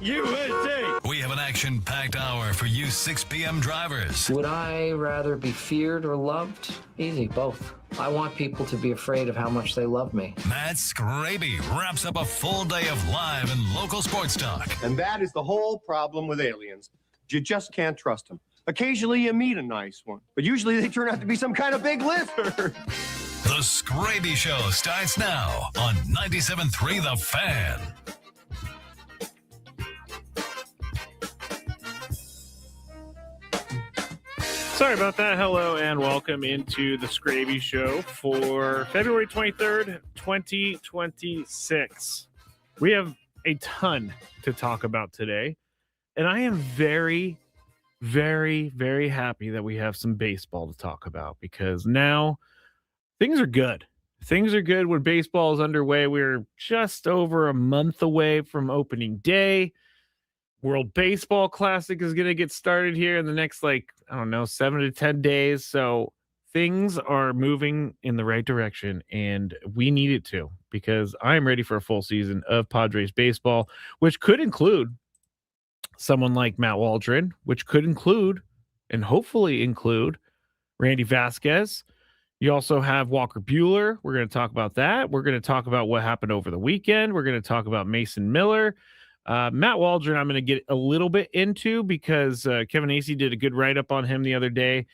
USA! We have an action-packed hour for you 6 p.m. drivers. Would I rather be feared or loved? Easy, both. I want people to be afraid of how much they love me. Matt Skraby wraps up a full day of live and local sports talk. And that is the whole problem with aliens. You just can't trust them. Occasionally you meet a nice one, but usually they turn out to be some kind of big lizard. The Skraby Show starts now on 97.3 The Fan. Sorry about that. Hello and welcome into the Skraby Show for February 23rd, 2026. We have a ton to talk about today, and I am very, very, very happy that we have some baseball to talk about because now things are good. Things are good when baseball is underway. We're just over a month away from opening day. World Baseball Classic is going to get started here in the next, 7 to 10 days. So things are moving in the right direction, and we need it to because I'm ready for a full season of Padres baseball, which could include someone like Matt Waldron, which could include and hopefully include Randy Vasquez. You also have Walker Buehler. We're going to talk about that. We're going to talk about what happened over the weekend. We're going to talk about Mason Miller. Matt Waldron, I'm going to get a little bit into because Kevin Acee did a good write-up on him the other day,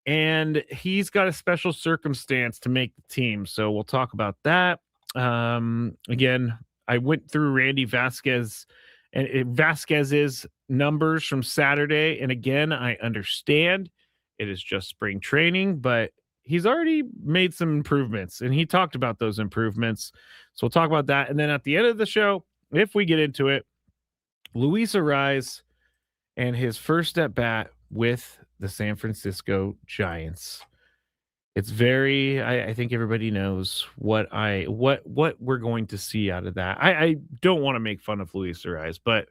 and he's got a special circumstance to make the team. So we'll talk about that. Again, I went through Randy Vasquez and Vasquez's numbers from Saturday, and again, I understand it is just spring training, but he's already made some improvements, and he talked about those improvements. So we'll talk about that, and then at the end of the show, if we get into it, Luis Arraez and his first at bat with the San Francisco Giants. It's very, I think everybody knows what we're going to see out of that. I don't want to make fun of Luis Arraez, but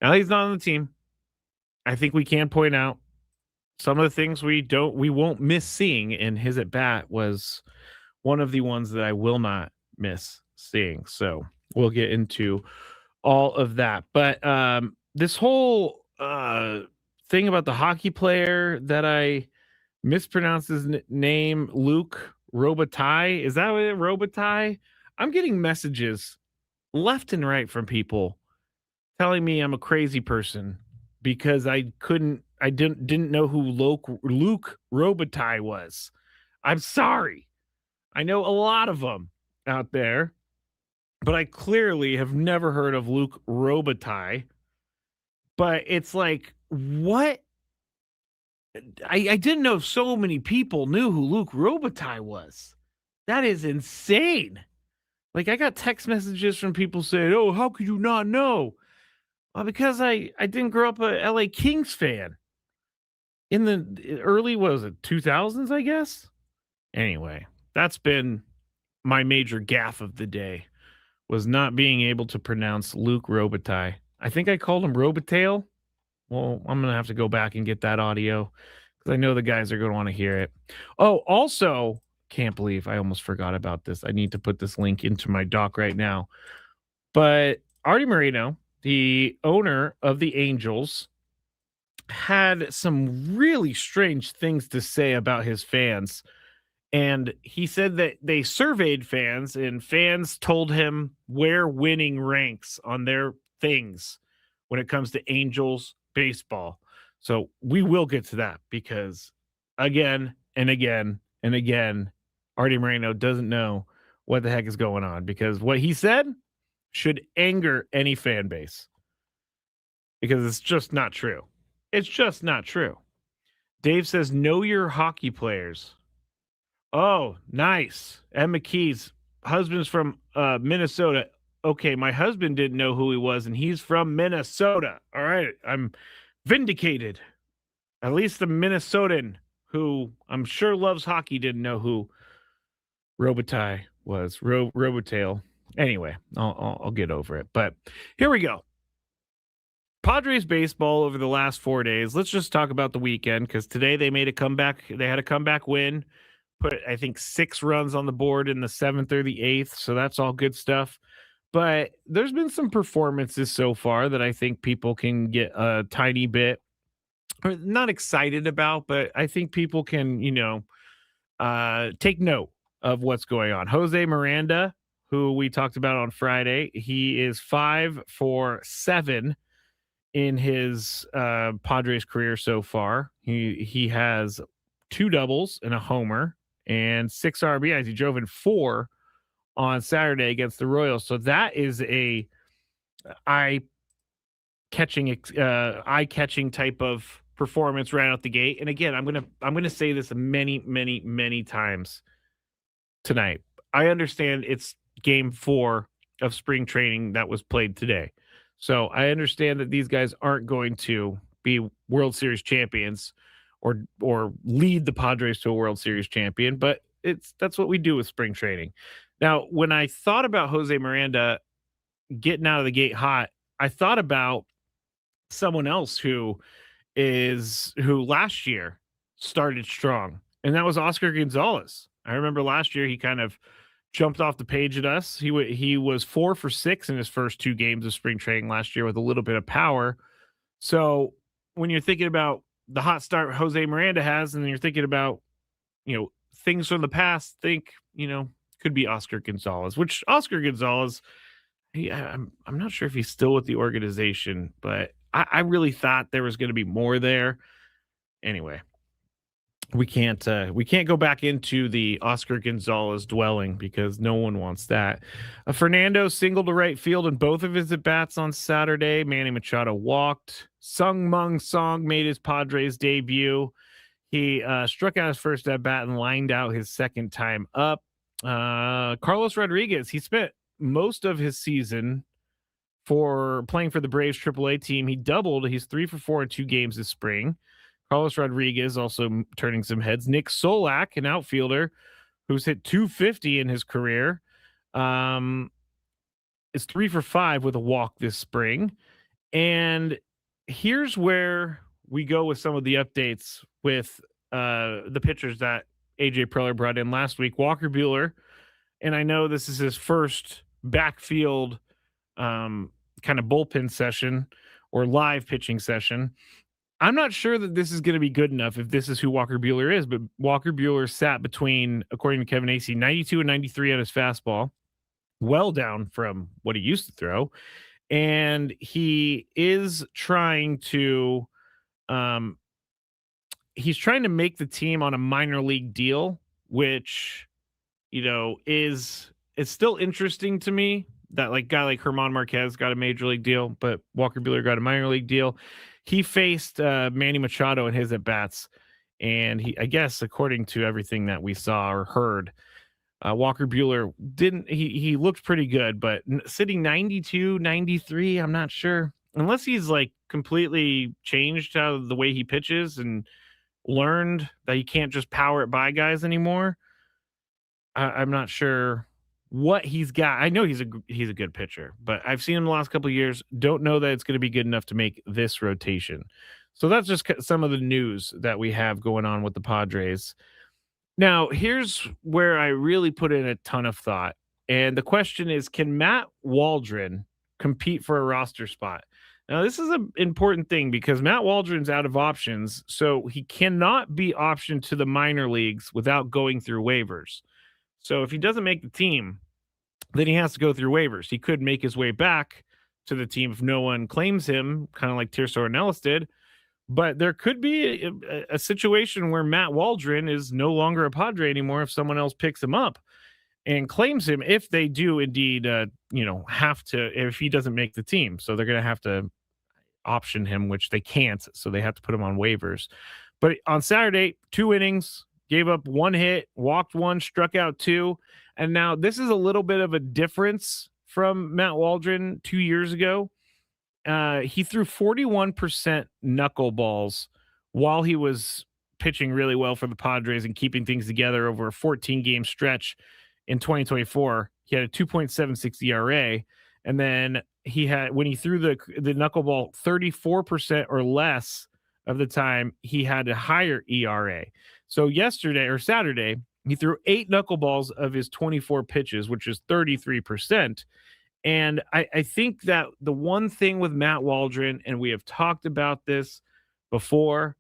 now he's not on the team. I think we can point out some of the things we won't miss seeing, and his at bat was one of the ones that I will not miss seeing. So we'll get into all of that. But this whole thing about the hockey player that I mispronounced his name, Luc Robitaille. Is that what it? Robitaille? I'm getting messages left and right from people telling me I'm a crazy person because I didn't know who Luc Robitaille was. I'm sorry. I know a lot of them out there, but I clearly have never heard of Luc Robitaille. But it's like, what? I didn't know so many people knew who Luc Robitaille was. That is insane. Like, I got text messages from people saying, oh, how could you not know? Well, because I didn't grow up a LA Kings fan. In the early, 2000s, I guess? Anyway, that's been my major gaffe of the day, was not being able to pronounce Luc Robitaille. I think I called him Robitaille. Well, I'm going to have to go back and get that audio because I know the guys are going to want to hear it. Oh, also, can't believe I almost forgot about this. I need to put this link into my doc right now. But Artie Moreno, the owner of the Angels, had some really strange things to say about his fans. And he said that they surveyed fans, and fans told him where winning ranks on their things when it comes to Angels baseball. So we will get to that because again and again and again, Artie Moreno doesn't know what the heck is going on because what he said should anger any fan base because it's just not true. It's just not true. Dave says, know your hockey players. Oh, nice. Ed McKee's husband's from Minnesota. Okay, my husband didn't know who he was, and he's from Minnesota. All right, I'm vindicated. At least the Minnesotan who I'm sure loves hockey didn't know who Robitaille was. Robitaille. Anyway, I'll get over it. But here we go. Padres baseball over the last 4 days. Let's just talk about the weekend because today they made a comeback. They had a comeback win. Put, I think, 6 runs on the board in the 7th or the 8th. So that's all good stuff. But there's been some performances so far that I think people can get a tiny bit or not excited about, but I think people can, take note of what's going on. Jose Miranda, who we talked about on Friday, he is 5 for 7 in his Padres career so far. He has 2 doubles and a homer and 6 RBIs. He drove in 4 on Saturday against the Royals. So that is a eye eye catching type of performance right out the gate. And again, I'm gonna say this many times tonight. I understand it's game 4 of spring training that was played today. So I understand that these guys aren't going to be World Series champions or lead the Padres to a World Series champion, but that's what we do with spring training. Now, when I thought about Jose Miranda getting out of the gate hot, I thought about someone else who last year started strong, and that was Oscar Gonzalez. I remember last year he kind of jumped off the page at us. He was 4 for 6 in his first 2 games of spring training last year with a little bit of power. So when you're thinking about the hot start Jose Miranda has, and you're thinking about things from the past, could be Oscar Gonzalez. Which Oscar Gonzalez, I'm not sure if he's still with the organization, but I really thought there was going to be more there. Anyway, we can't go back into the Oscar Gonzalez dwelling because no one wants that. Fernando singled to right field in both of his at bats on Saturday. Manny Machado walked. Sung Mung Song made his Padres debut. He struck out his first at bat and lined out his second time up. Carlos Rodriguez, he spent most of his season for playing for the Braves AAA team. He doubled. He's 3 for 4 in 2 games this spring. Carlos Rodriguez also turning some heads. Nick Solak, an outfielder who's hit 250 in his career, is 3 for 5 with a walk this spring. And here's where we go with some of the updates with the pitchers that AJ Preller brought in last week. Walker Buehler, and I know this is his first backfield kind of bullpen session or live pitching session. I'm not sure that this is going to be good enough if this is who Walker Buehler is, but Walker Buehler sat between, according to Kevin Acee, 92 and 93 on his fastball, well down from what he used to throw. And he is trying to make the team on a minor league deal, which, is still interesting to me that guy like Herman Marquez got a major league deal, but Walker Buehler got a minor league deal. He faced Manny Machado in his at bats, and I guess according to everything that we saw or heard, Walker Buehler he looked pretty good, but sitting 92, 93, I'm not sure, unless he's completely changed out of the way he pitches and learned that he can't just power it by guys anymore. I'm not sure what he's got. I know he's a good pitcher, but I've seen him the last couple of years. Don't know that it's going to be good enough to make this rotation. So that's just some of the news that we have going on with the Padres. Now, here's where I really put in a ton of thought. And the question is, can Matt Waldron compete for a roster spot? Now, this is an important thing because Matt Waldron's out of options, so he cannot be optioned to the minor leagues without going through waivers. So if he doesn't make the team, then he has to go through waivers. He could make his way back to the team if no one claims him, kind of like Tirso Ornelas did. But there could be a situation where Matt Waldron is no longer a Padre anymore if someone else picks him up and claims him, if they do indeed, have to, if he doesn't make the team. So they're going to have to option him, which they can't. So they have to put him on waivers. But on Saturday, 2 innings, gave up 1 hit, walked 1, struck out 2. And now this is a little bit of a difference from Matt Waldron 2 years ago. He threw 41% knuckleballs while he was pitching really well for the Padres and keeping things together over a 14-game stretch in 2024. He had a 2.76 ERA. And then when he threw the knuckleball 34% or less of the time, he had a higher ERA. So Saturday, he threw 8 knuckleballs of his 24 pitches, which is 33%. And I think that the one thing with Matt Waldron, and we have talked about this before,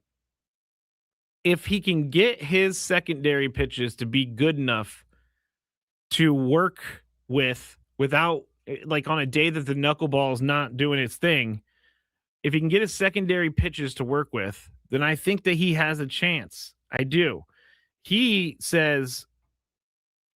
if he can get his secondary pitches to be good enough to work without like on a day that the knuckleball is not doing its thing, if he can get his secondary pitches to work with, then I think that he has a chance. I do. He says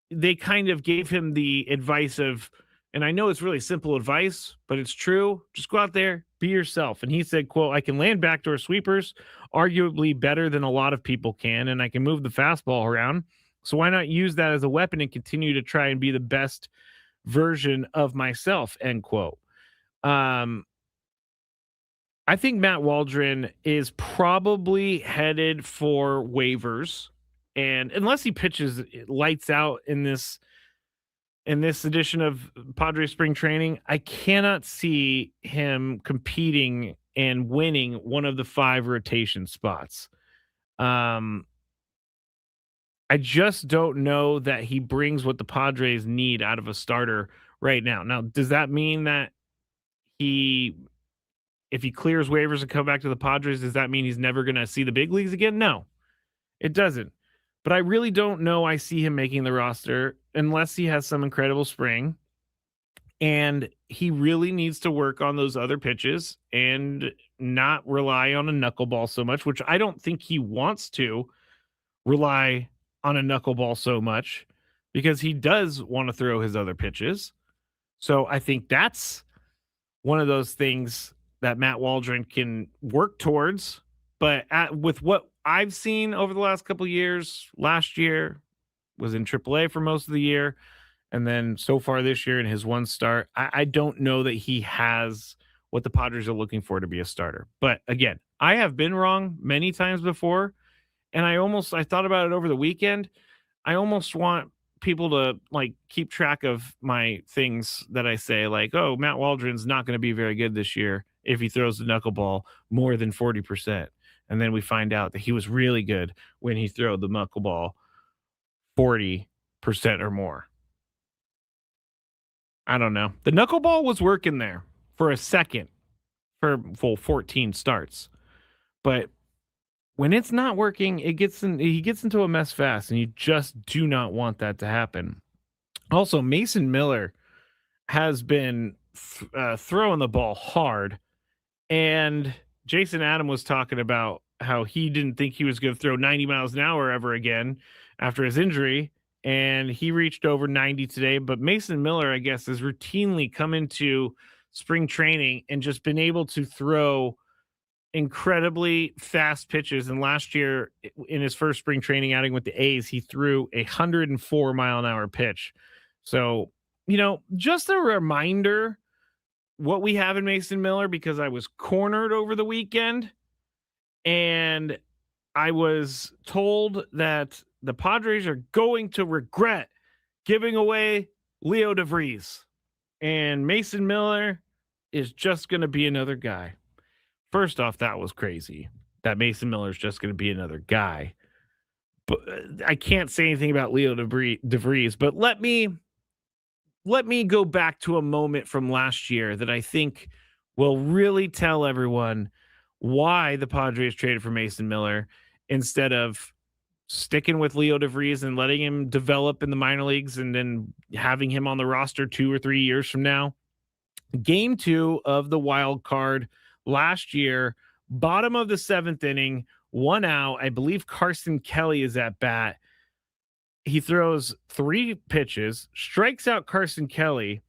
they kind of gave him the advice of, and I know it's really simple advice, but it's true. Just go out there, be yourself. And he said, quote, I can land backdoor sweepers, arguably better than a lot of people can, and I can move the fastball around. So why not use that as a weapon and continue to try and be the best version of myself, end quote. I think Matt Waldron is probably headed for waivers. And unless he pitches lights out in this edition of Padres spring training, I cannot see him competing and winning one of the 5 rotation spots. I just don't know that he brings what the Padres need out of a starter right now. Now, does that mean that if he clears waivers and come back to the Padres, does that mean he's never going to see the big leagues again? No, it doesn't. But I really don't know I see him making the roster unless he has some incredible spring. And he really needs to work on those other pitches and not rely on a knuckleball so much, which I don't think he wants to rely on a knuckleball so much because he does want to throw his other pitches. So I think that's one of those things that Matt Waldron can work towards. But with what I've seen over the last couple of years, last year was in AAA for most of the year. And then so far this year in his one start, I don't know that he has what the Padres are looking for to be a starter. But again, I have been wrong many times before. And I thought about it over the weekend. I almost want people to like keep track of my things that I say, like, oh, Matt Waldron's not going to be very good this year if he throws the knuckleball more than 40%. And then we find out that he was really good when he threw the knuckleball 40% or more. I don't know. The knuckleball was working there for a second for full 14 starts. But when it's not working, he gets into a mess fast, and you just do not want that to happen. Also, Mason Miller has been throwing the ball hard, and Jason Adam was talking about how he didn't think he was going to throw 90 miles an hour ever again after his injury, and he reached over 90 today. But Mason Miller, I guess, has routinely come into spring training and just been able to throw incredibly fast pitches. And last year in his first spring training outing with the A's, he threw a 104-mile-an-hour pitch. So, just a reminder what we have in Mason Miller, because I was cornered over the weekend and I was told that the Padres are going to regret giving away Leo DeVries, and Mason Miller is just going to be another guy. First off, that was crazy that Mason Miller is just going to be another guy. But I can't say anything about Leo DeVries, but let me go back to a moment from last year that I think will really tell everyone why the Padres traded for Mason Miller instead of sticking with Leo DeVries and letting him develop in the minor leagues and then having him on the roster 2 or 3 years from now. Game 2 of the wild card last year, bottom of the 7th inning, 1 out. I believe Carson Kelly is at bat. He throws 3 pitches, strikes out Carson Kelly,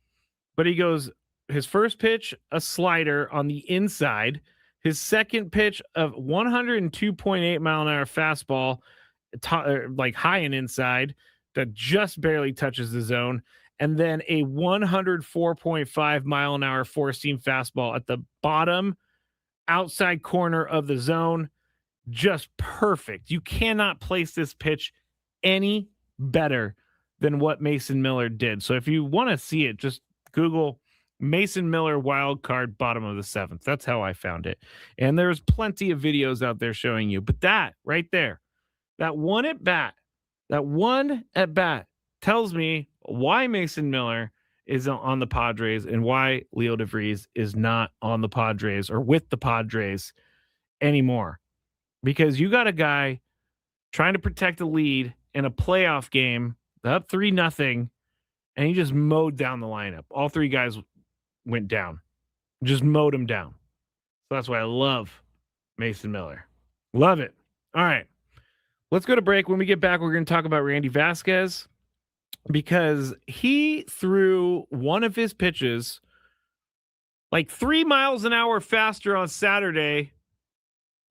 but he goes his first pitch, a slider on the inside, his second pitch of 102.8 mile an hour fastball, like high and inside, that just barely touches the zone, and then a 104.5 mile an hour four-seam fastball at the bottom outside corner of the zone. Just perfect. You cannot place this pitch any better than what Mason Miller did. So if you want to see it, just Google Mason Miller wild card bottom of the 7th. That's how I found it. And there's plenty of videos out there showing you. But that right there, that one at bat tells me why Mason Miller is on the Padres and why Leo DeVries is not on the Padres or with the Padres anymore. Because you got a guy trying to protect a lead in a playoff game, up 3-0, and he just mowed down the lineup. All three guys went down, just mowed him down. So that's why I love Mason Miller. Love it. All right. Let's go to break. When we get back, we're going to talk about Randy Vasquez because he threw one of his pitches like 3 miles an hour faster on Saturday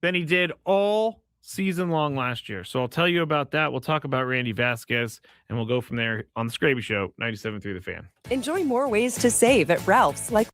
than he did all season long last year. So I'll tell you about that. We'll talk about Randy Vasquez, and we'll go from there on the Skraby Show, 97.3 The Fan. Enjoy more ways to save at Ralph's, like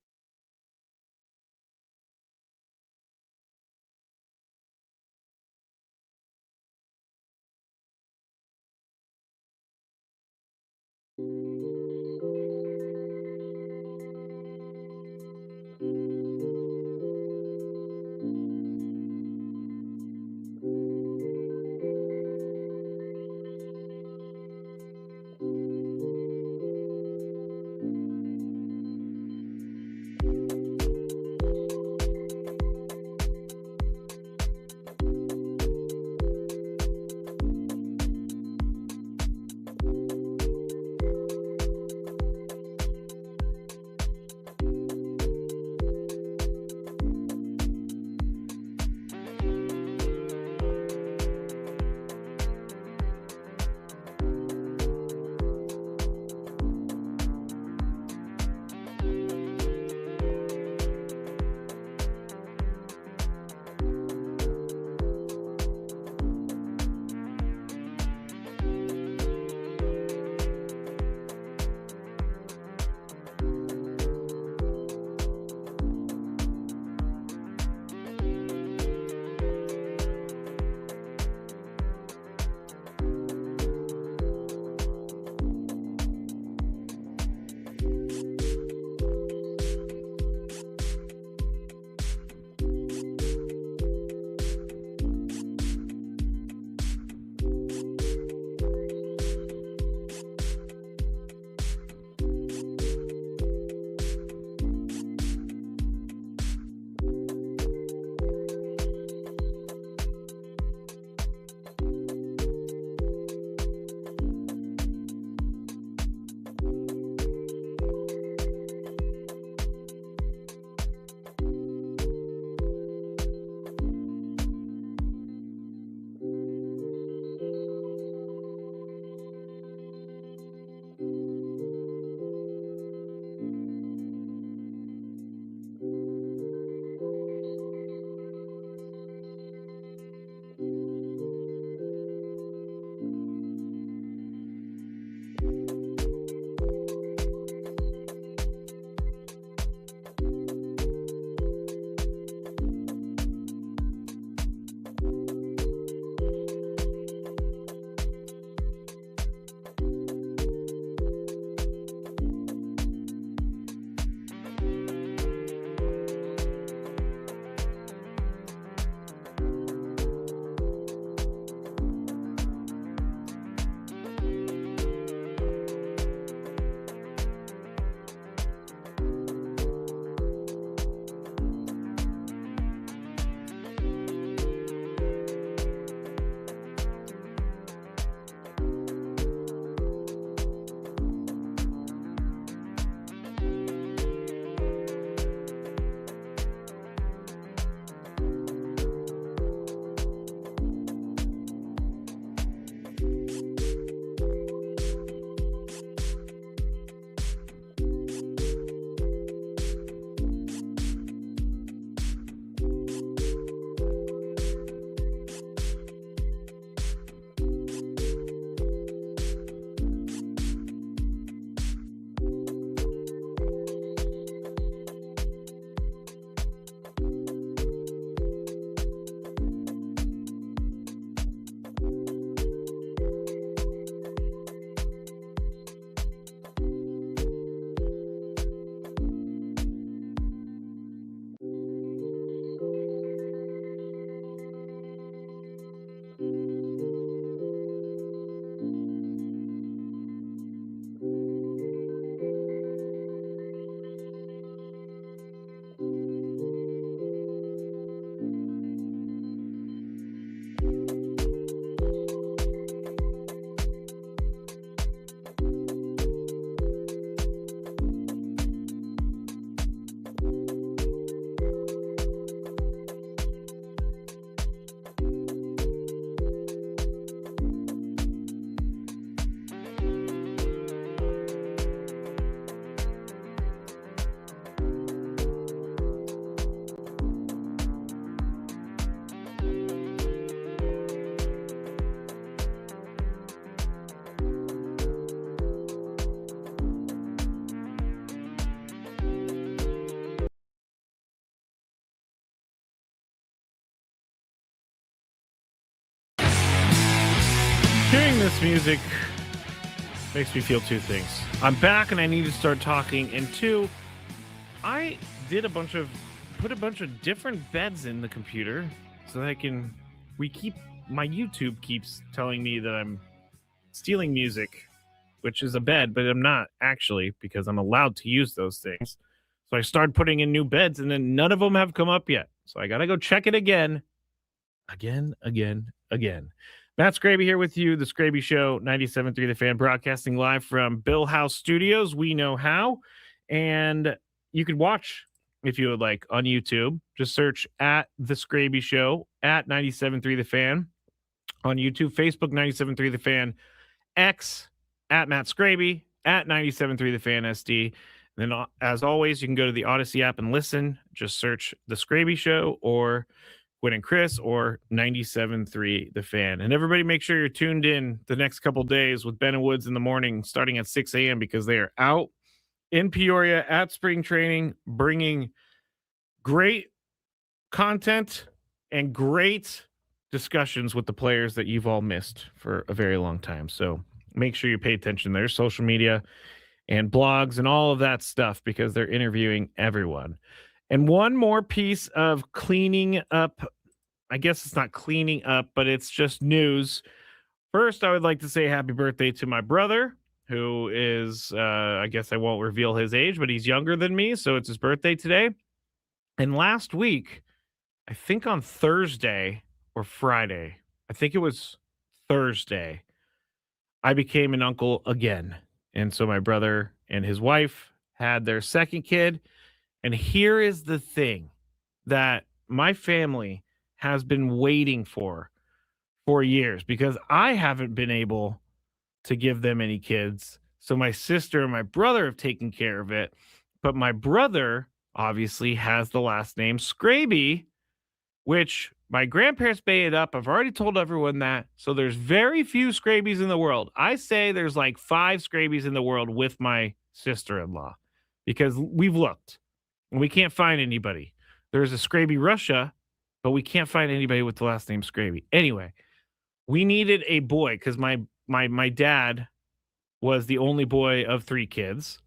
Hearing this music makes me feel two things. I'm back and I need to start talking. And two, I did put a bunch of different beds in the computer so that my YouTube keeps telling me that I'm stealing music, which is a bed, but I'm not actually, because I'm allowed to use those things. So I started putting in new beds and then none of them have come up yet. So I got to go check it again. Matt Skraby here with you, The Skraby Show, 97.3 The Fan, broadcasting live from Bill House Studios. We know how. And you could watch, if you would like, on YouTube. Just search at The Skraby Show, at 97.3 The Fan on YouTube, Facebook, 97.3 The Fan, X, at Matt Skraby, at 97.3 The Fan SD. And then, as always, you can go to the Odyssey app and listen. Just search The Skraby Show or Gwen and Chris or 97.3 The Fan. And everybody make sure you're tuned in the next couple days with Ben and Woods in the morning starting at 6 a.m. because they are out in Peoria at spring training bringing great content and great discussions with the players that you've all missed for a very long time. So make sure you pay attention to their social media and blogs and all of that stuff because they're interviewing everyone. And one more piece of cleaning up. I guess it's not cleaning up, but it's just news. First, I would like to say happy birthday to my brother, who is, I guess I won't reveal his age, but he's younger than me, so it's his birthday today. And last week, I think on Thursday or Friday, I think it was Thursday, I became an uncle again. And so my brother and his wife had their second kid. And here is the thing that my family has been waiting for years because I haven't been able to give them any kids. So my sister and my brother have taken care of it. But my brother obviously has the last name Skraby, which my grandparents made it up. I've already told everyone that. So there's very few Skrabys in the world. I say there's like 5 Skrabys in the world with my sister-in-law because we've looked. And we can't find anybody. There's a Skraby Russia, but we can't find anybody with the last name Skraby. Anyway, we needed a boy because my dad was the only boy of 3 kids.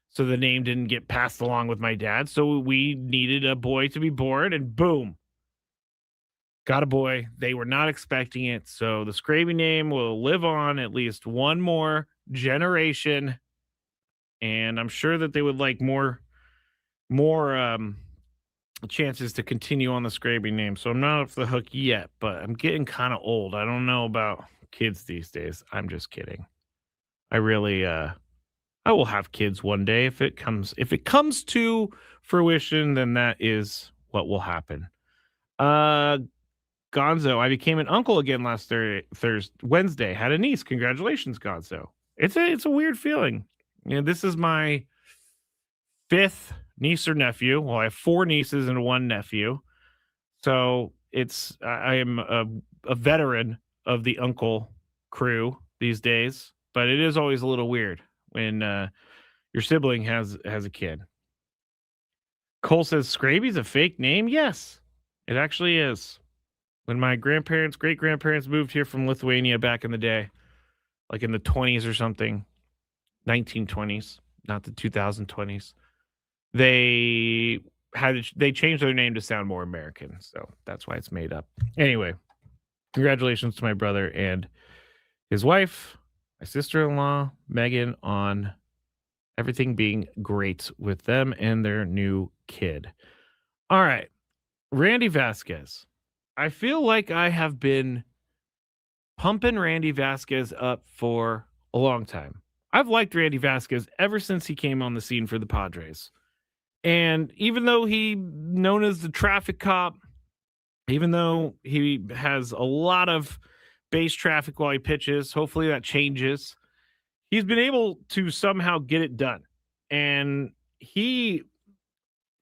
So the name didn't get passed along with my dad. So we needed a boy to be born, and boom, got a boy. They were not expecting it. So the Skraby name will live on at least one more generation. And I'm sure that they would like more chances to continue on the Skraby name. So I'm not off the hook yet, but I'm getting kind of old. I don't know about kids these days. I'm just kidding. I really I will have kids one day if it comes to fruition, then that is what will happen. Gonzo, I became an uncle again last Wednesday. Had a niece. Congratulations, Gonzo. It's a weird feeling. This is my 5th niece or nephew. Well, I have 4 nieces and 1 nephew. So I am a veteran of the uncle crew these days, but it is always a little weird when your sibling has a kid. Cole says Skraby's a fake name. Yes, it actually is. When my great grandparents moved here from Lithuania back in the day, like in the 20s or something, 1920s, not the 2020s. They changed their name to sound more American, so that's why it's made up. Anyway, congratulations to my brother and his wife, my sister-in-law, Megan, on everything being great with them and their new kid. All right, Randy Vasquez. I feel like I have been pumping Randy Vasquez up for a long time. I've liked Randy Vasquez ever since he came on the scene for the Padres. And even though he's known as the traffic cop, even though he has a lot of base traffic while he pitches, hopefully that changes. He's been able to somehow get it done. And he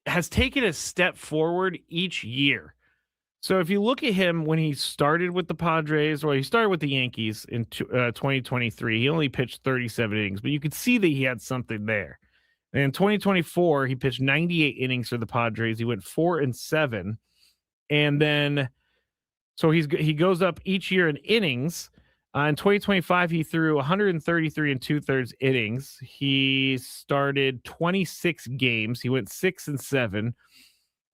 has taken a step forward each year. So if you look at him when he started with the Padres, or he started with the Yankees in 2023, he only pitched 37 innings, but you could see that he had something there. And in 2024, he pitched 98 innings for the Padres. He went 4-7. And then, so he goes up each year in innings. In 2025, he threw 133 and 2/3 innings. He started 26 games. He went 6-7.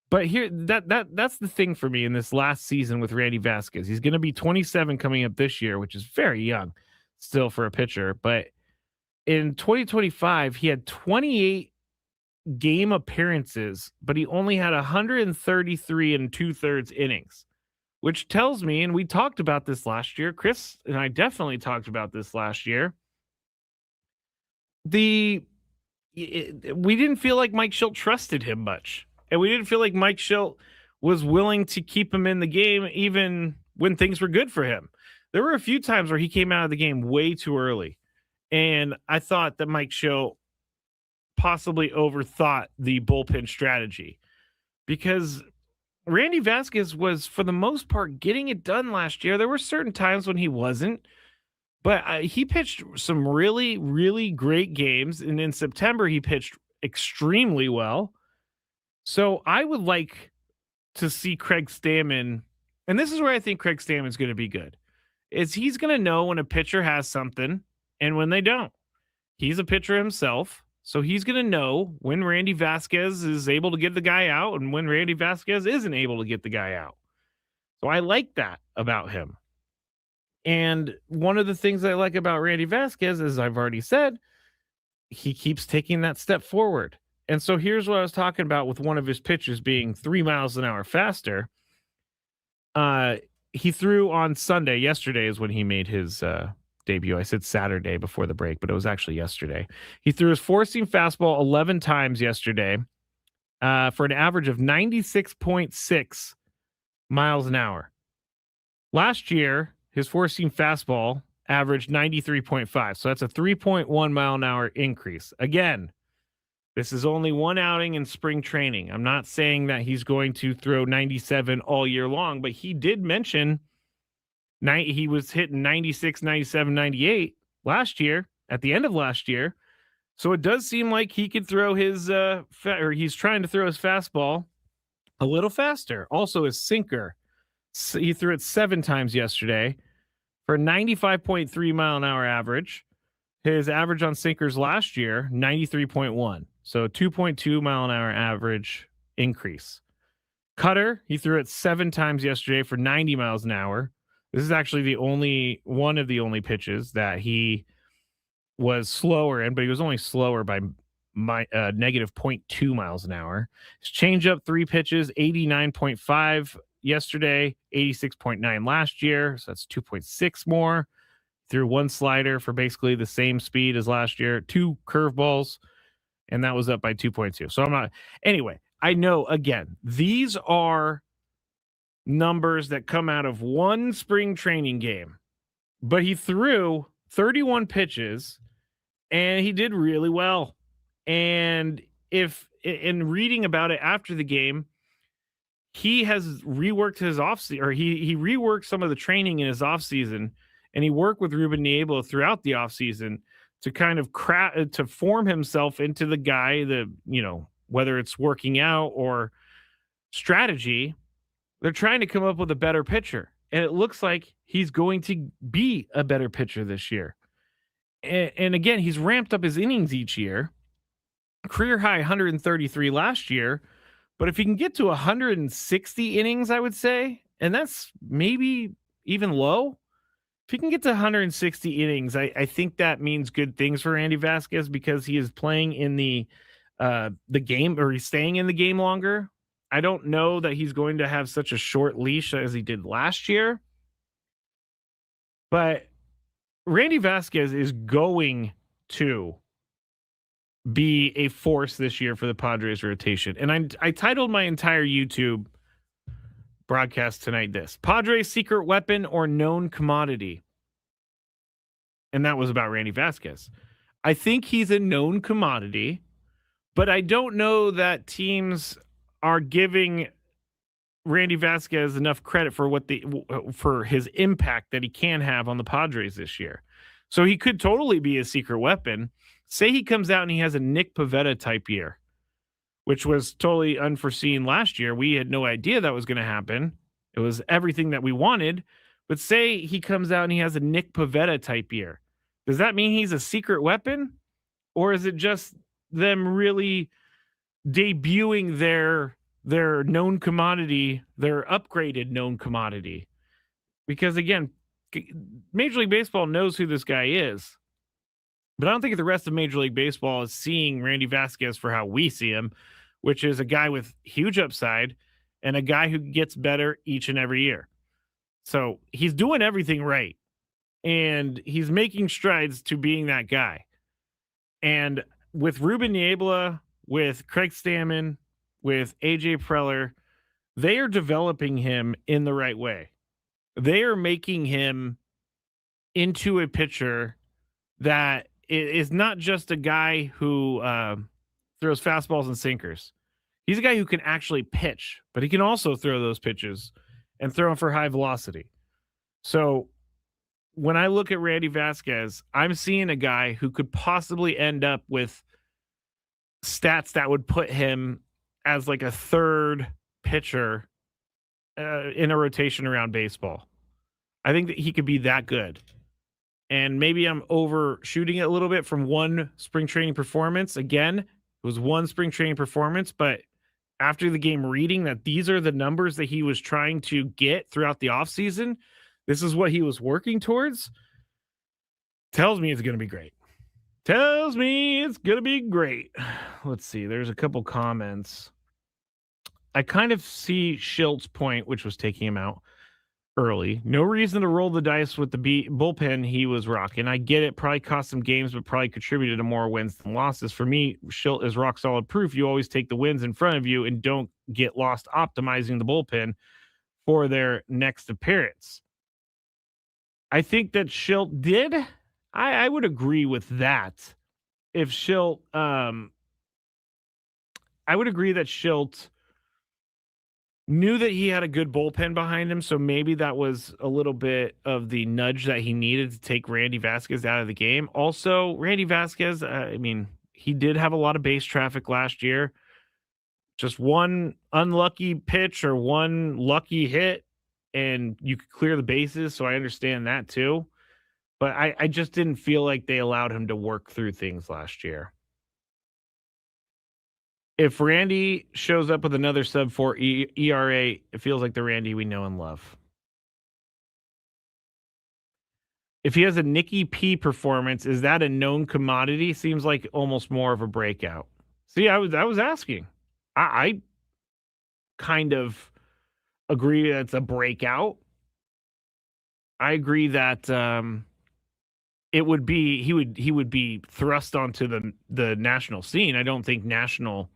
But here, that's the thing for me in this last season with Randy Vasquez. He's going to be 27 coming up this year, which is very young still for a pitcher. But in 2025, he had 28 game appearances, but he only had 133 and 2/3 innings, which tells me, and we talked about this last year, Chris and I definitely talked about this last year. We didn't feel like Mike Schilt trusted him much. And we didn't feel like Mike Schilt was willing to keep him in the game even when things were good for him. There were a few times where he came out of the game way too early. And I thought that Mike Schilt possibly overthought the bullpen strategy because Randy Vasquez was, for the most part, getting it done last year. There were certain times when he wasn't, but he pitched some really, really great games. And in September, he pitched extremely well. So I would like to see Craig Stammen, and this is where I think Craig Stammen's going to be good, is he's going to know when a pitcher has something and when they don't. He's a pitcher himself, so he's going to know when Randy Vasquez is able to get the guy out and when Randy Vasquez isn't able to get the guy out. So I like that about him. And one of the things I like about Randy Vasquez, as I've already said, he keeps taking that step forward. And so here's what I was talking about with one of his pitches being 3 miles an hour faster. He threw on Sunday. Yesterday is when he made his debut. I said Saturday before the break, but it was actually yesterday. He threw his four-seam fastball 11 times yesterday for an average of 96.6 miles an hour. Last year, his four-seam fastball averaged 93.5. So that's a 3.1 mile an hour increase. Again, this is only one outing in spring training. I'm not saying that he's going to throw 97 all year long, but he did mention he was hitting 96, 97, 98 last year, at the end of last year. So it does seem like he could throw his, or he's trying to throw his fastball a little faster. Also his sinker. He threw it 7 times yesterday for a 95.3 mile an hour average. His average on sinkers last year, 93.1. So 2.2 mile an hour average increase. Cutter, he threw it 7 times yesterday for 90 miles an hour. This is actually one of the only pitches that he was slower in, but he was only slower by negative 0.2 miles an hour. His changeup, 3 pitches, 89.5 yesterday, 86.9 last year. So that's 2.6 more. Threw 1 slider for basically the same speed as last year, 2 curveballs, and that was up by 2.2. So I'm not, anyway, I know, again, these are numbers that come out of one spring training game, but he threw 31 pitches and he did really well. And if in reading about it after the game, he has reworked his offseason, or he reworked some of the training in his offseason, and he worked with Ruben Niebla throughout the offseason to kind of to form himself into the guy that, whether it's working out or strategy, they're trying to come up with a better pitcher. And it looks like he's going to be a better pitcher this year. And again, he's ramped up his innings each year. Career high 133 last year. But if he can get to 160 innings, I would say, and that's maybe even low. If he can get to 160 innings, I think that means good things for Randy Vasquez, because he is playing in the game, or he's staying in the game longer. I don't know that he's going to have such a short leash as he did last year. But Randy Vasquez is going to be a force this year for the Padres rotation. And I titled my entire YouTube broadcast tonight this: Padres secret weapon or known commodity. And that was about Randy Vasquez. I think he's a known commodity, but I don't know that teams are giving Randy Vasquez enough credit for for his impact that he can have on the Padres this year. So he could totally be a secret weapon. Say he comes out and he has a Nick Pivetta type year, which was totally unforeseen last year. We had no idea that was going to happen. It was everything that we wanted. But say he comes out and he has a Nick Pavetta type year. Does that mean he's a secret weapon? Or is it just them really debuting their known commodity, their upgraded known commodity? Because again, Major League Baseball knows who this guy is. But I don't think the rest of Major League Baseball is seeing Randy Vasquez for how we see him, which is a guy with huge upside and a guy who gets better each and every year. So he's doing everything right. And he's making strides to being that guy. And with Ruben Niebla, with Craig Stammen, with AJ Preller, they are developing him in the right way. They are making him into a pitcher that is not just a guy who throws fastballs and sinkers. He's a guy who can actually pitch, but he can also throw those pitches and throw them for high velocity. So when I look at Randy Vasquez, I'm seeing a guy who could possibly end up with stats that would put him as like a third pitcher in a rotation around baseball. I think that he could be that good. And maybe I'm overshooting it a little bit from one spring training performance. Again, it was one spring training performance, but after the game reading that these are the numbers that he was trying to get throughout the offseason, this is what he was working towards, tells me it's going to be great. Tells me it's going to be great. Let's see. There's a couple comments. I kind of see Schilt's point, which was taking him out early. No reason to roll the dice with the bullpen he was rocking. I get it. Probably cost some games, but probably contributed to more wins than losses. For me, Schilt is rock solid proof. You always take the wins in front of you and don't get lost optimizing the bullpen for their next appearance. I think that Schilt did. I would agree with that. If Schilt, I would agree that Schilt knew that he had a good bullpen behind him, so maybe that was a little bit of the nudge that he needed to take Randy Vasquez out of the game. Also, Randy Vasquez, he did have a lot of base traffic last year. Just one unlucky pitch or one lucky hit, and you could clear the bases, so I understand that too. But I just didn't feel like they allowed him to work through things last year. If Randy shows up with another sub-4 ERA, it feels like the Randy we know and love. If he has a Nicky P performance, is that a known commodity? Seems like almost more of a breakout. See, I was asking. I kind of agree that it's a breakout. I agree that it would be he would be thrust onto the national scene. I don't think national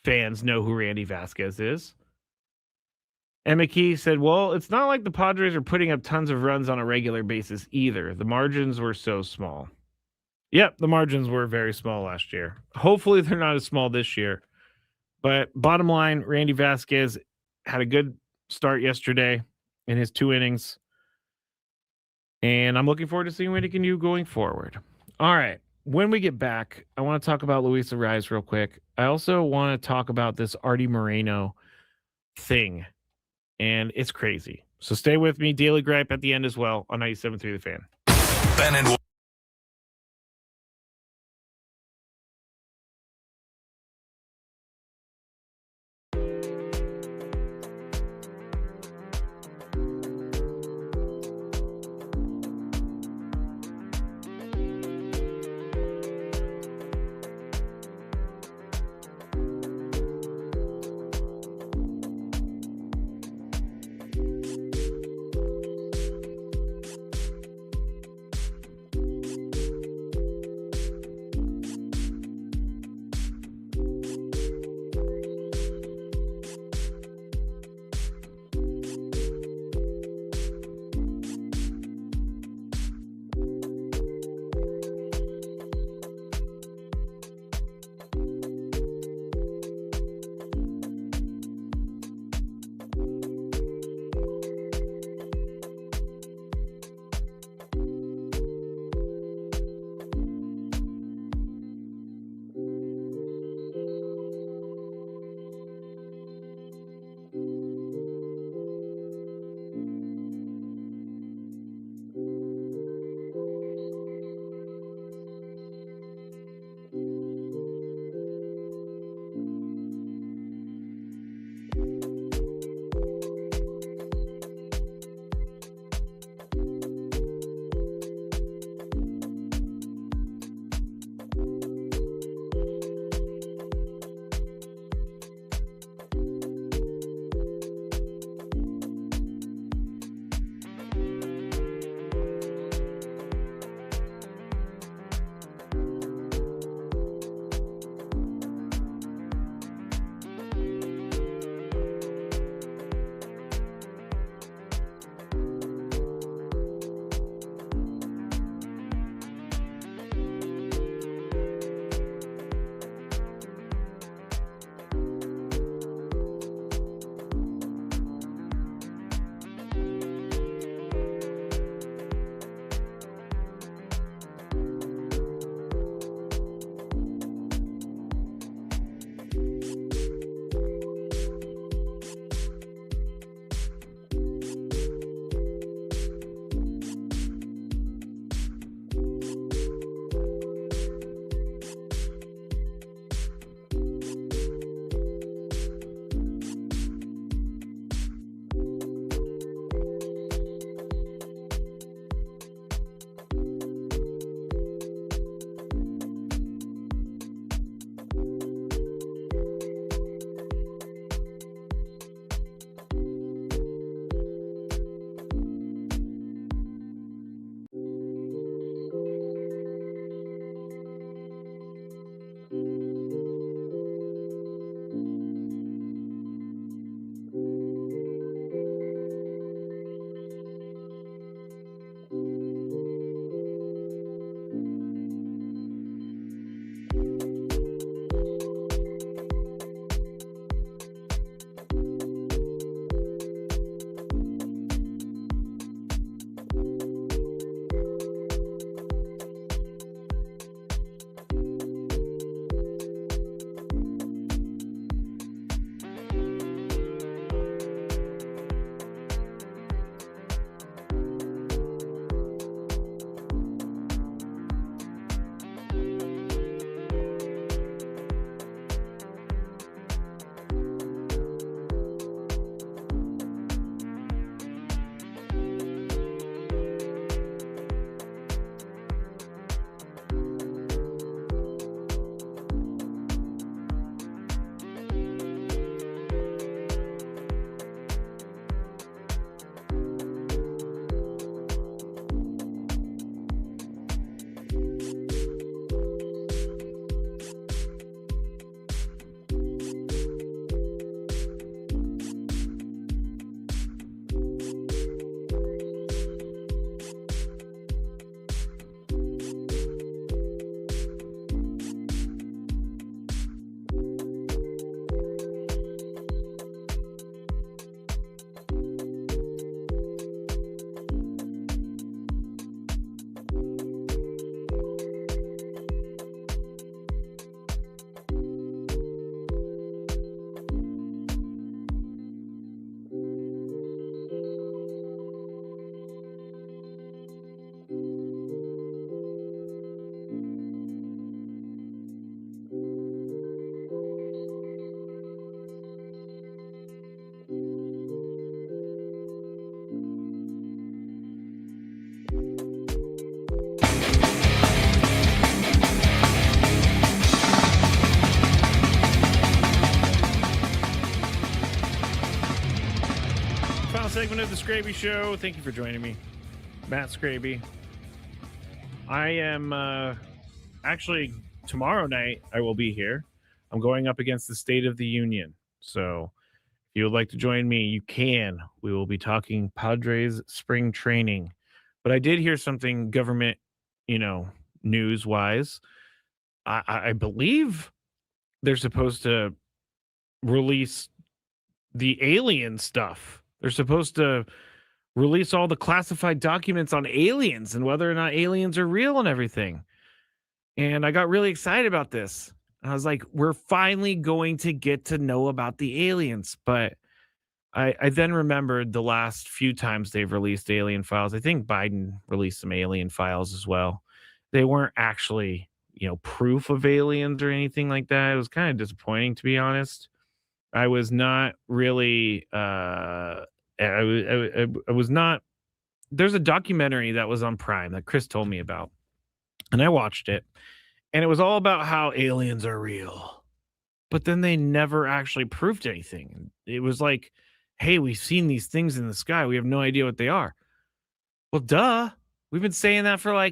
fans know who Randy Vasquez is. And McKee said, well, it's not like the Padres are putting up tons of runs on a regular basis either. The margins were so small. Yep, the margins were very small last year. Hopefully they're not as small this year. But bottom line, Randy Vasquez had a good start yesterday in his 2 innings. And I'm looking forward to seeing what he can do going forward. All right. When we get back, I want to talk about Luis Ariz real quick. I also want to talk about this Artie Moreno thing. And it's crazy. So stay with me. Daily Gripe at the end as well on 97.3 The Fan. Ben and segment of the Skraby Show. Thank you for joining me, Matt Skraby. I am actually tomorrow night. I will be here. I'm going up against the State of the Union. So if you would like to join me, you can. We will be talking Padres spring training. But I did hear something government, news wise. I believe they're supposed to release the alien stuff. They're supposed to release all the classified documents on aliens and whether or not aliens are real and everything. And I got really excited about this. I was like, we're finally going to get to know about the aliens. But I then remembered the last few times they've released alien files. I think Biden released some alien files as well. They weren't actually, proof of aliens or anything like that. It was kind of disappointing, to be honest. I was not really I was not. There's a documentary that was on Prime that Chris told me about, and I watched it, and it was all about how aliens are real, but then they never actually proved anything. It was like, hey, we've seen these things in the sky, we have no idea what they are. Well, duh, we've been saying that for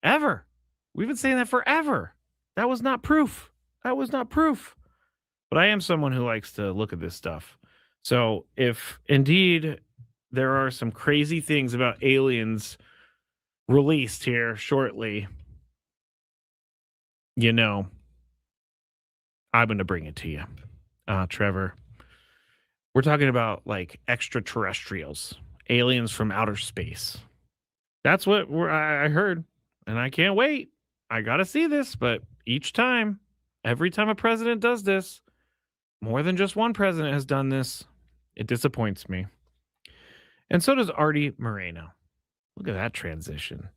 ever. We've been saying that forever. That was not proof. But I am someone who likes to look at this stuff. So if indeed there are some crazy things about aliens released here shortly, I'm going to bring it to you. Trevor, we're talking about extraterrestrials, aliens from outer space. That's what I heard, and I can't wait. I got to see this, but every time a president does this, more than just one president has done this, it disappoints me. And so does Artie Moreno. Look at that transition.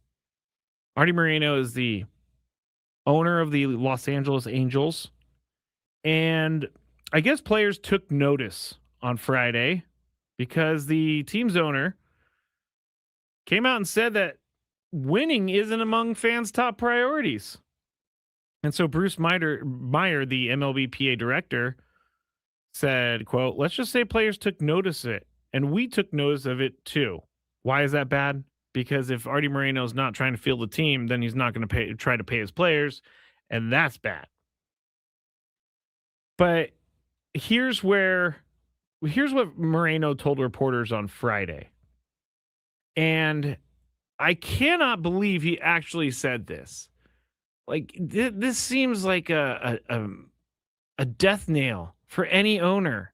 Artie Moreno is the owner of the Los Angeles Angels. And I guess players took notice on Friday because the team's owner came out and said that winning isn't among fans' top priorities. And so Bruce Meyer, the MLBPA director, said, quote, let's just say players took notice of it, and we took notice of it too. Why is that bad? Because if Artie Moreno's not trying to field the team, then he's not going to try to pay his players, and that's bad. But here's what Moreno told reporters on Friday. And I cannot believe he actually said this. This seems like a death nail for any owner,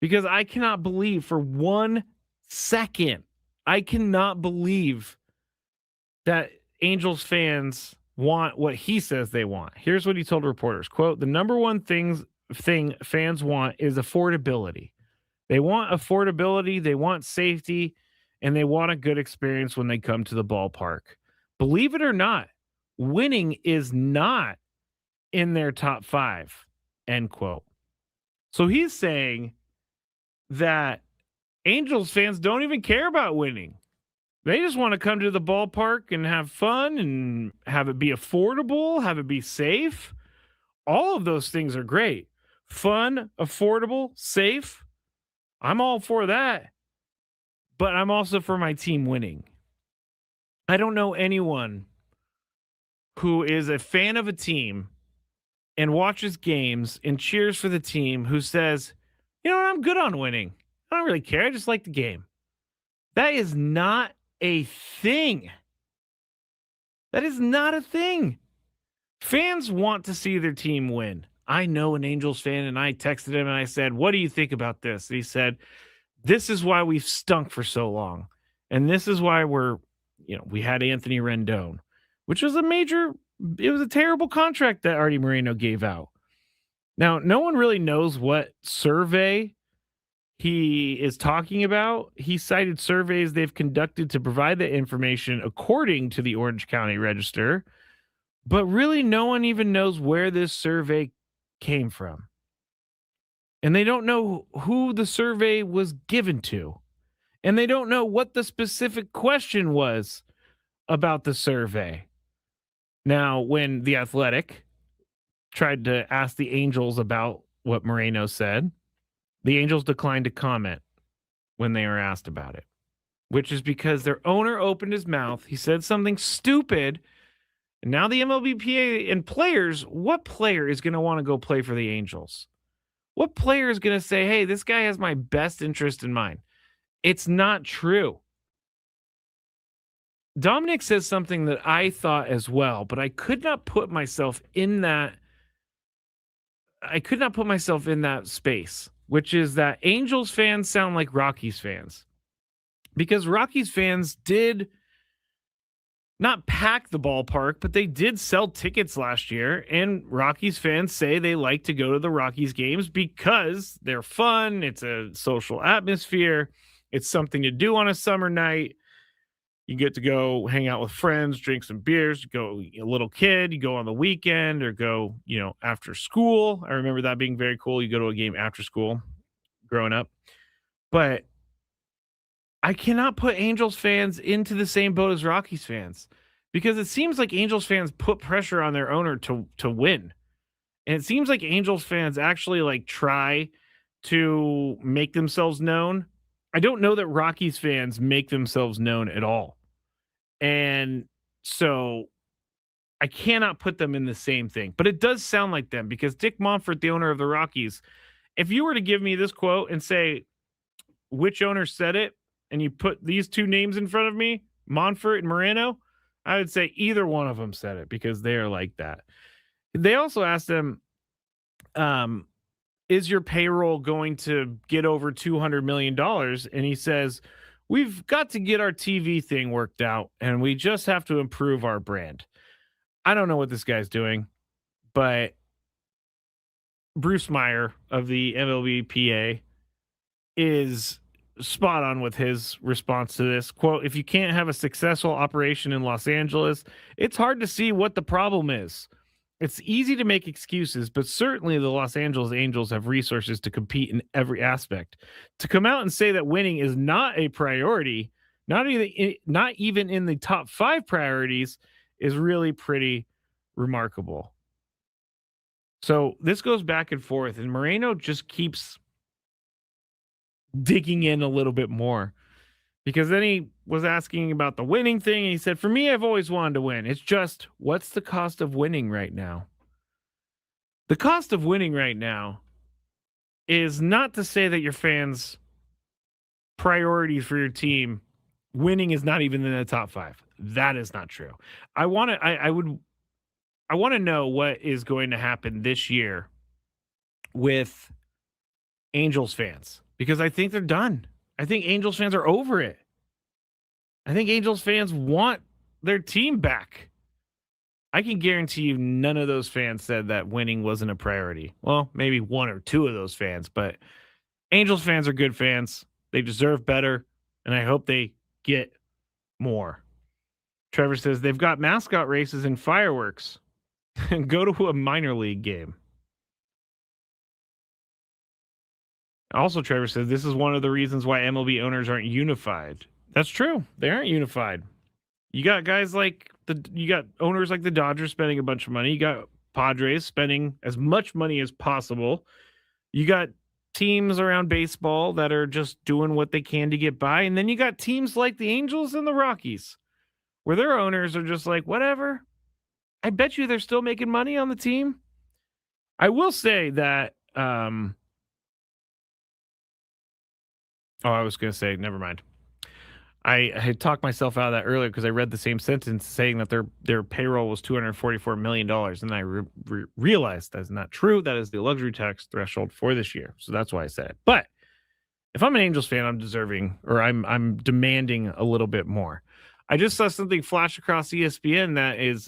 because I cannot believe for 1 second, I cannot believe that Angels fans want what he says they want. Here's what he told reporters, quote, the number one thing fans want is affordability. They want affordability, they want safety, and they want a good experience when they come to the ballpark. Believe it or not, winning is not in their top 5, end quote. So he's saying that Angels fans don't even care about winning. They just want to come to the ballpark and have fun and have it be affordable, have it be safe. All of those things are great. Fun, affordable, safe. I'm all for that. But I'm also for my team winning. I don't know anyone who is a fan of a team and watches games and cheers for the team who says, I'm good on winning. I don't really care. I just like the game. That is not a thing. That is not a thing. Fans want to see their team win. I know an Angels fan, and I texted him and I said, what do you think about this? And he said, this is why we've stunk for so long. And this is why we had Anthony Rendon, which was it was a terrible contract that Artie Moreno gave out. Now, no one really knows what survey he is talking about. He cited surveys they've conducted to provide the information according to the Orange County Register, but really no one even knows where this survey came from. And they don't know who the survey was given to. And they don't know what the specific question was about the survey. Now, when The Athletic tried to ask the Angels about what Moreno said, the Angels declined to comment. when they were asked about it, which is because their owner opened his mouth. He said something stupid. And now the MLBPA and players, what player is going to want to go play for the Angels? What player is going to say, hey, this guy has my best interest in mind? It's not true. Dominic says something that I thought as well, but I could not put myself in that. I could not put myself in that space, which is that Angels fans sound like Rockies fans, because Rockies fans did not pack the ballpark, but they did sell tickets last year. And Rockies fans say they like to go to the Rockies games because they're fun. It's a social atmosphere. It's something to do on a summer night. You get to go hang out with friends, drink some beers, go a little kid, you go on the weekend or go, after school. I remember that being very cool. You go to a game after school growing up. But I cannot put Angels fans into the same boat as Rockies fans, because it seems like Angels fans put pressure on their owner to win. And it seems like Angels fans actually try to make themselves known. I don't know that Rockies fans make themselves known at all. And so I cannot put them in the same thing, but it does sound like them, because Dick Monfort, the owner of the Rockies, if you were to give me this quote and say which owner said it, and you put these two names in front of me, Monfort and Moreno, I would say either one of them said it, because they are like that. They also asked him, is your payroll going to get over $200 million? And he says, we've got to get our TV thing worked out, and we just have to improve our brand. I don't know what this guy's doing, but Bruce Meyer of the MLBPA is spot on with his response to this. Quote, if you can't have a successful operation in Los Angeles, it's hard to see what the problem is. It's easy to make excuses, but certainly the Los Angeles Angels have resources to compete in every aspect. To come out and say that winning is not a priority, not even in the top 5 priorities, is really pretty remarkable. So this goes back and forth, and Moreno just keeps digging in a little bit more, because then he was asking about the winning thing, and he said, for me, I've always wanted to win. It's just, what's the cost of winning right now? The cost of winning right now is not to say that your fans' priorities for your team, winning is not even in the top 5. That is not true. I want to know what is going to happen this year with Angels fans, because I think they're done. I think Angels fans are over it. I think Angels fans want their team back. I can guarantee you none of those fans said that winning wasn't a priority. Well, maybe 1 or 2 of those fans, but Angels fans are good fans. They deserve better, and I hope they get more. Trevor says they've got mascot races and fireworks. And go to a minor league game. Also, Trevor says this is one of the reasons why MLB owners aren't unified. That's true. They aren't unified. You got guys you got owners like the Dodgers spending a bunch of money. You got Padres spending as much money as possible. You got teams around baseball that are just doing what they can to get by. And then you got teams like the Angels and the Rockies, where their owners are just like, whatever. I bet you they're still making money on the team. I will say that, I was going to say, never mind. I had talked myself out of that earlier because I read the same sentence saying that their payroll was $244 million. And I realized that's not true. That is the luxury tax threshold for this year. So that's why I said it. But if I'm an Angels fan, I'm demanding a little bit more. I just saw something flash across ESPN that is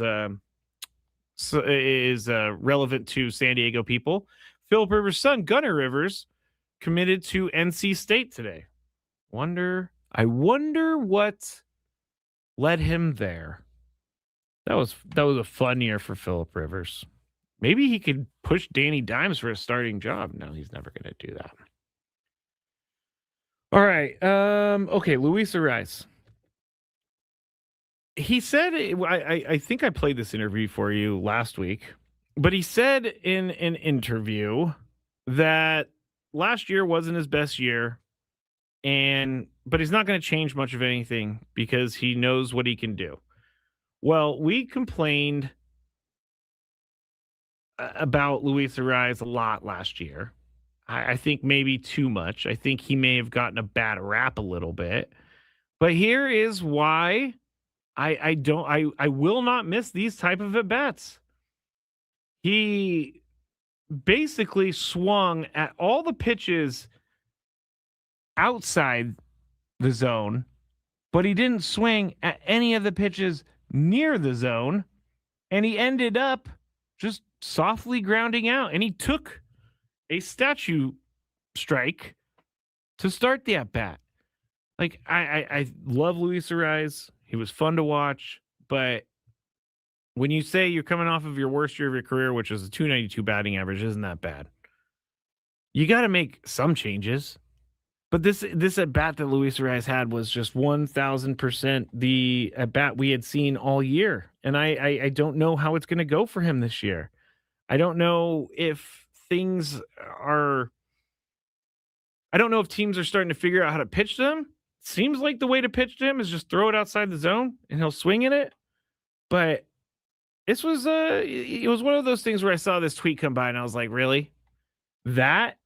relevant to San Diego people. Philip Rivers' son, Gunnar Rivers, committed to NC State today. I wonder what led him there. That was a fun year for Philip Rivers. Maybe he could push Danny Dimes for a starting job. No, he's never going to do that. All right. Okay, Luis Ariz. He said, I think I played this interview for you last week, but he said in an interview that last year wasn't his best year but he's not going to change much of anything because he knows what he can do. Well, we complained about Luis Ariz a lot last year. I think maybe too much. I think he may have gotten a bad rap a little bit. But here is why I will not miss these type of at-bats. He basically swung at all the pitches outside the zone, but he didn't swing at any of the pitches near the zone, and he ended up just softly grounding out, and he took a statue strike to start the at-bat. Like, I love Luis Ariz. He was fun to watch, but when you say you're coming off of your worst year of your career, which is a 292 batting average, isn't that bad. You got to make some changes. But this at-bat that Luis Ariz had was just 1,000% the at-bat we had seen all year. And I don't know how it's going to go for him this year. I don't know if teams are starting to figure out how to pitch to him. Seems like the way to pitch to him is just throw it outside the zone and he'll swing in it. But it was one of those things where I saw this tweet come by and I was like, really? That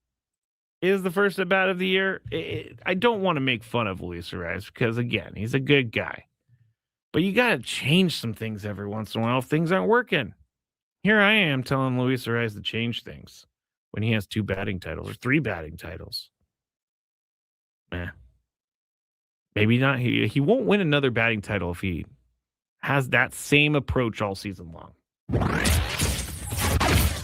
is the first at bat of the year? I don't want to make fun of Luis Ariz because, again, he's a good guy. But you got to change some things every once in a while if things aren't working. Here I am telling Luis Ariz to change things when he has 2 batting titles or 3 batting titles. Maybe not. He won't win another batting title if he has that same approach all season long.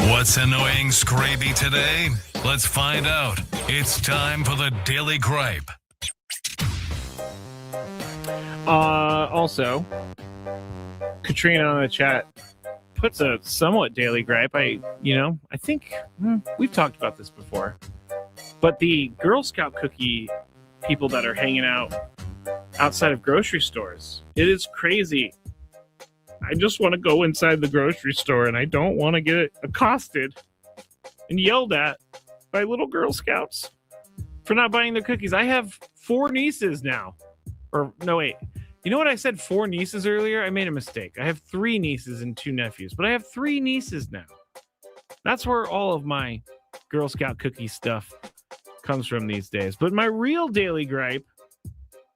What's annoying Skraby today? Let's find out. It's time for the Daily Gripe. Also, Katrina on the chat puts a somewhat daily gripe. I think we've talked about this before, but the Girl Scout cookie people that are hanging out outside of grocery stores, it is crazy. I just want to go inside the grocery store and I don't want to get accosted and yelled at by little Girl Scouts for not buying their cookies. I have 4 nieces now. Or no, wait. You know what? I said 4 nieces earlier? I made a mistake. I have 3 nieces and 2 nephews, but I have 3 nieces now. That's where all of my Girl Scout cookie stuff comes from these days. But my real daily gripe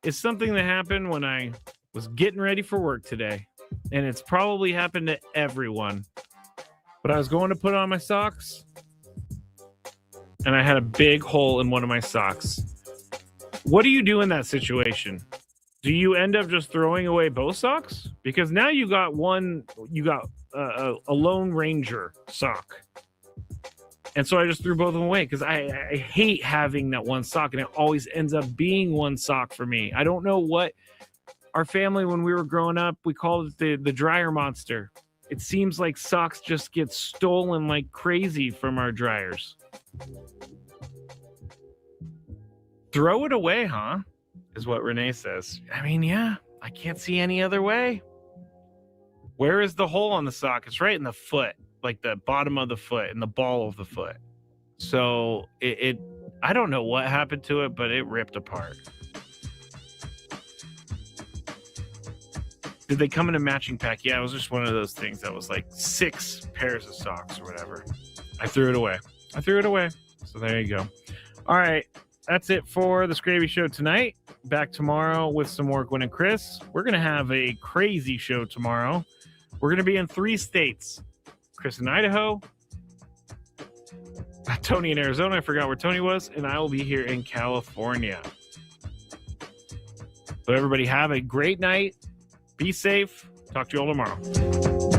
is something that happened when I was getting ready for work today. And it's probably happened to everyone. But I was going to put on my socks, and I had a big hole in one of my socks. What do you do in that situation? Do you end up just throwing away both socks? Because now you got a Lone Ranger sock. And so I just threw both of them away because I hate having that one sock, and it always ends up being one sock for me. I don't know what our family, when we were growing up, we called it the dryer monster. It seems like socks just get stolen like crazy from our dryers. Throw it away, huh? Is what Renee says. I mean, yeah, I can't see any other way. Where is the hole on the sock? It's right in the foot, like the bottom of the foot and the ball of the foot. So I don't know what happened to it, but it ripped apart. Did they come in a matching pack? Yeah, it was just one of those things that was like 6 pairs of socks or whatever. I threw it away. So there you go. All right. That's it for the Skraby Show tonight. Back tomorrow with some more Gwen and Chris. We're going to have a crazy show tomorrow. We're going to be in 3 states. Chris in Idaho. Tony in Arizona. I forgot where Tony was. And I will be here in California. So everybody have a great night. Be safe. Talk to you all tomorrow.